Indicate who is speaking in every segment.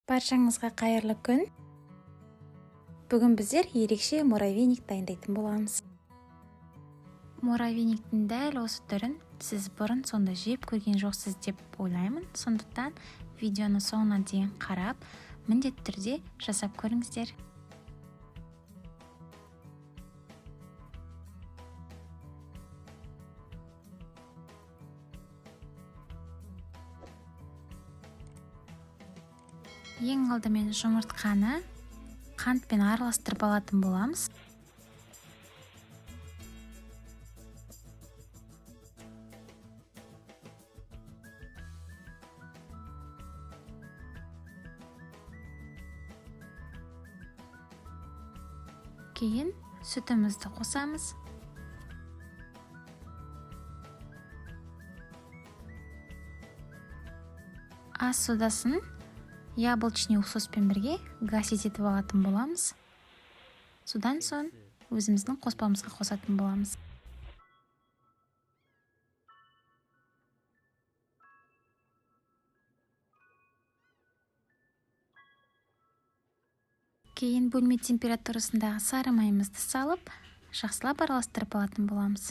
Speaker 1: Баршаңызға қайырлы күн. Бүгін біздер ерекше муравейник дайындайтын боламыз. Муравейниктің дәл осы түрін сіз бұрын сонда жеп көрген жоқсыз деп ойлаймын. Сондықтан видеоны соңына дейін қарап, міндетті түрде жасап көріңіздер. Ең алдымен жұмыртқаны қантпен араластырып алатын боламыз. Кейін сүтімізді қосамыз. Ас содасын яблочный уксуспен бірге гасить етіп алатын боламыз. Содан соң өзіміздің қоспамызға қосатын боламыз. Кейін бөлме температурасындағы сары майымызды салып, жақсылап араластырып алатын боламыз.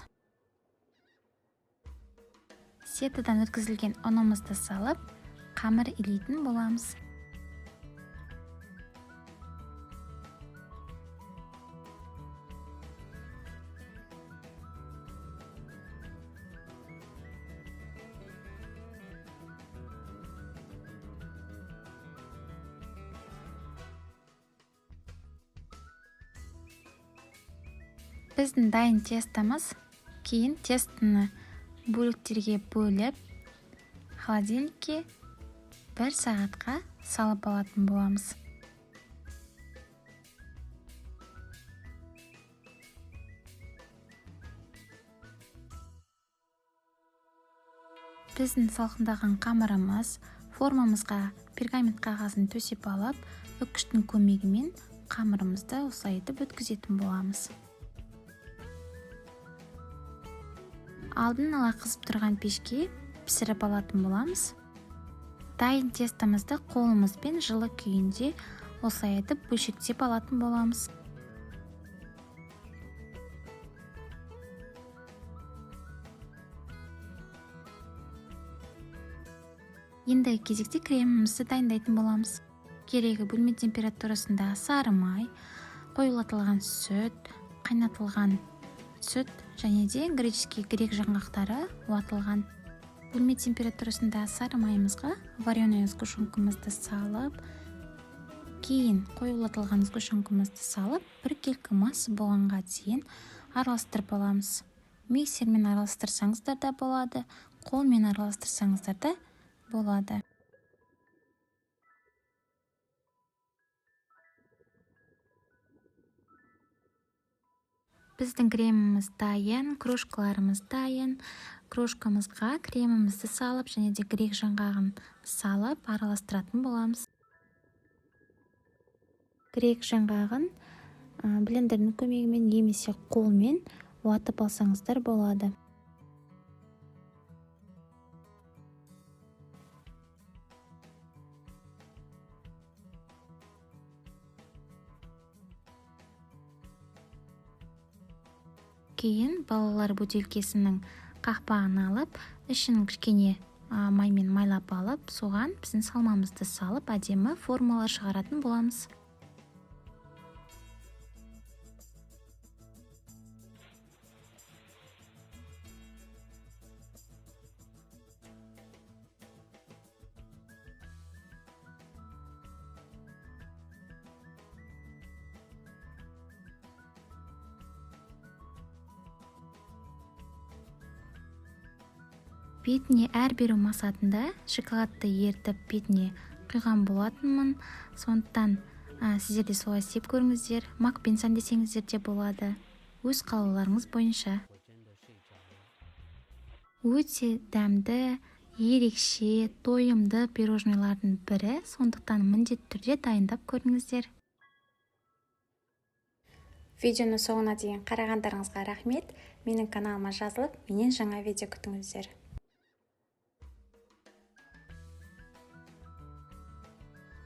Speaker 1: Сетадан өткізілген ұнымызды салып, қамыр илейтін боламыз. Біздің дайын тестамыз. Кейін тестаны бөліктерге бөліп, холодильникке 1 сағатқа салып алатын боламыз. Біздің салқындаған қамырымыз формамызға пергамент қағазын төсеп алып, үккіштің көмегімен қамырымызды осылай етіп өткізетін боламыз. Алдын ала қызып тұрған пешке пісіріп алатын боламыз. Дайын тестамызды қолымызбен жылы күйінде осылай етіп бөлшектеп алатын боламыз. Енді кезекте кремімізді дайындайтын боламыз. Керегі бөлме температурасында сары май, қоюлатылған сүт, қайнатылған сүт және де греческий грек жаңғақтары уатылған. Бөлме температурасында сары майымызға вареный сгущенкамызды салып, кейін қоюлатылған сгущенкамызды салып, біркелкі масса болғанға дейін араластырып аламыз. Миксермен араластырсаңыздар да болады, қолмен араластырсаңыздар да болады. Біздің креміміз дайын, кружкаларымыз дайын. Кружкамызға кремімізді салып, және де грек жаңғағын салып, араластыратын боламыз. Грек жаңғағын блендердің көмегімен немесе қолмен уатып алсаңыздар болады. Кейін балалар бөтелкесінің қақпағын алып, ішін кішкене маймен майлап алып, соған біздің салмамызды салып, әдемі формалар шығаратын боламыз. Бетіне әр беру мақсатында шоколадты ертіп бетіне құйған болатынмын. Сондықтан сіздер де солай істеп көріңіздер. Макпен сәндесеңіздер де болады. Өз қалауларыңыз бойынша. Өте дәмді, ерекше, тойымды пирожнойлардың бірі. Сондықтан міндетті түрде дайындап көріңіздер. Видеоны соңына дейін қарағандарыңызға рахмет. Менің каналыма жазылып, менен жаңа видео күтіңіздер.